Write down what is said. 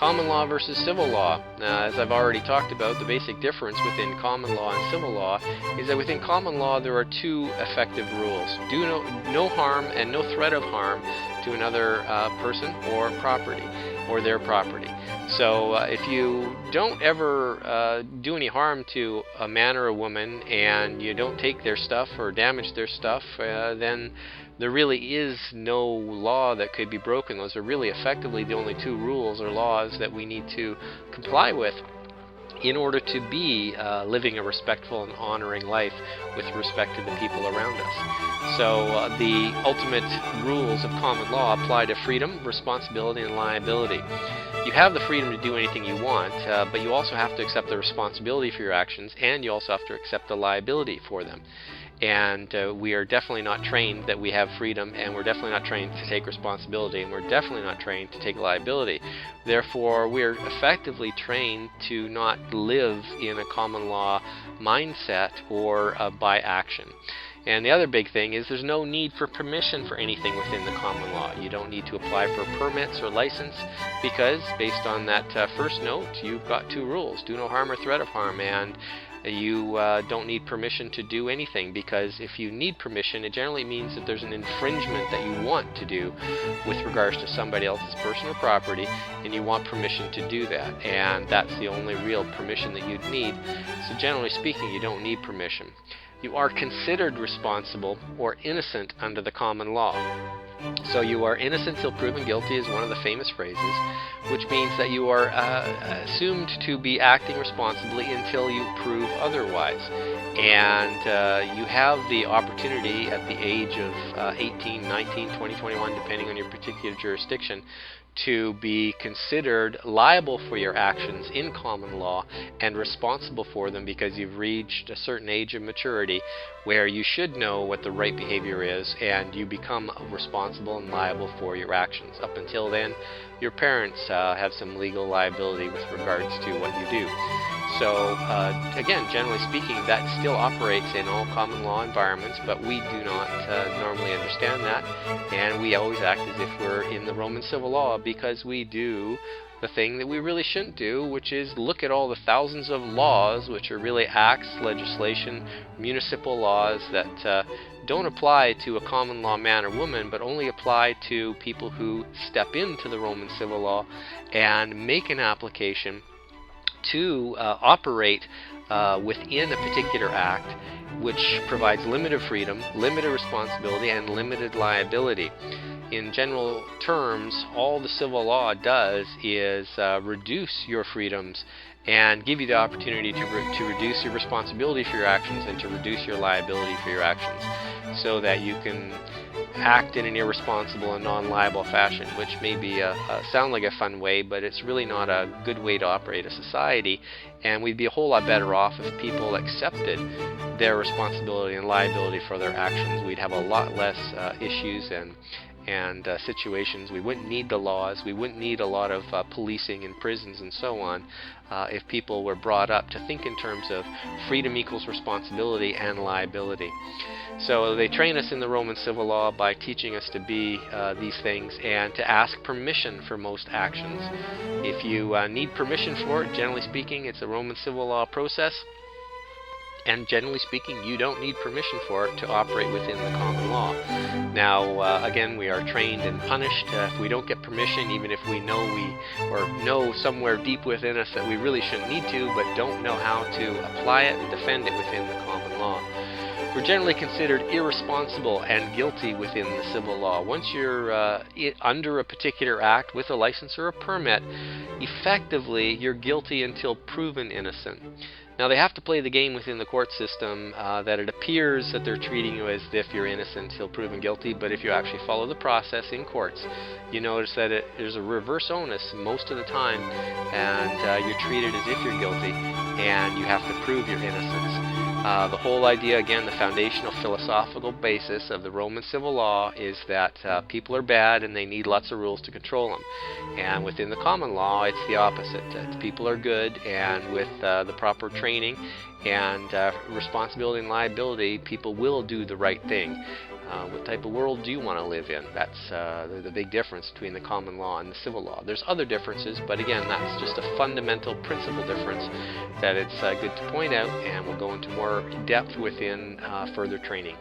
Common law versus civil law. As I've already talked about, the basic difference within common law and civil law is that within common law there are two effective rules. Do no harm and no threat of harm to another person or property, or their property. So if you don't ever do any harm to a man or a woman, and you don't take their stuff or damage their stuff, then there really is no law that could be broken. Those are really effectively the only two rules or laws that we need to comply with in order to be living a respectful and honoring life with respect to the people around us. So the ultimate rules of common law apply to freedom, responsibility, and liability. You have the freedom to do anything you want, but you also have to accept the responsibility for your actions, and you also have to accept the liability for them. And we are definitely not trained that we have freedom, and we're definitely not trained to take responsibility, and we're definitely not trained to take liability. Therefore, we're effectively trained to not live in a common law mindset or by action. And the other big thing is there's no need for permission for anything within the common law. You don't need to apply for permits or license, because based on that first note, you've got two rules: do no harm or threat of harm. And you don't need permission to do anything, because if you need permission, it generally means that there's an infringement that you want to do with regards to somebody else's personal property, and you want permission to do that. And that's the only real permission that you'd need. So generally speaking, you don't need permission. You are considered responsible or innocent under the common law. So you are innocent till proven guilty is one of the famous phrases, which means that you are assumed to be acting responsibly until you prove otherwise. And you have the opportunity at the age of 18, 19, 20, 21, depending on your particular jurisdiction, to be considered liable for your actions in common law and responsible for them, because you've reached a certain age of maturity where you should know what the right behavior is, and you become responsible and liable for your actions. Up until then, your parents have some legal liability with regards to what you do. So again, generally speaking, that still operates in all common law environments, but we do not normally understand that, and we always act as if we're in the Roman civil law, because we do the thing that we really shouldn't do, which is look at all the thousands of laws, which are really acts, legislation, municipal laws that don't apply to a common law man or woman, but only apply to people who step into the Roman civil law and make an application to operate within a particular act, which provides limited freedom, limited responsibility, and limited liability. In general terms, all the civil law does is reduce your freedoms and give you the opportunity to reduce your responsibility for your actions and to reduce your liability for your actions, so that you can act in an irresponsible and non-liable fashion, which may be sound like a fun way, but it's really not a good way to operate a society. And we'd be a whole lot better off if people accepted their responsibility and liability for their actions. We'd have a lot less issues and situations. We wouldn't need the laws. We wouldn't need a lot of policing and prisons and so on if people were brought up to think in terms of freedom equals responsibility and liability. So they train us in the Roman civil law by teaching us to be these things and to ask permission for most actions. If you need permission for it, generally speaking, it's a Roman civil law process. And generally speaking, you don't need permission for it to operate within the common law. Now, again, we are trained and punished if we don't get permission, even if we know somewhere deep within us that we really shouldn't need to, but don't know how to apply it and defend it within the common law. We're generally considered irresponsible and guilty within the civil law. Once you're under a particular act with a license or a permit, effectively you're guilty until proven innocent. Now, they have to play the game within the court system that it appears that they're treating you as if you're innocent until proven guilty, but if you actually follow the process in courts, you notice that there's a reverse onus most of the time, and you're treated as if you're guilty, and you have to prove your innocence. The whole idea, again, the foundational philosophical basis of the Roman civil law is that people are bad and they need lots of rules to control them. And within the common law, it's the opposite. People are good, and with the proper training and responsibility and liability, people will do the right thing. What type of world do you want to live in? That's the big difference between the common law and the civil law. There's other differences, but again, that's just a fundamental principle difference that it's good to point out, and we'll go into more depth within further training.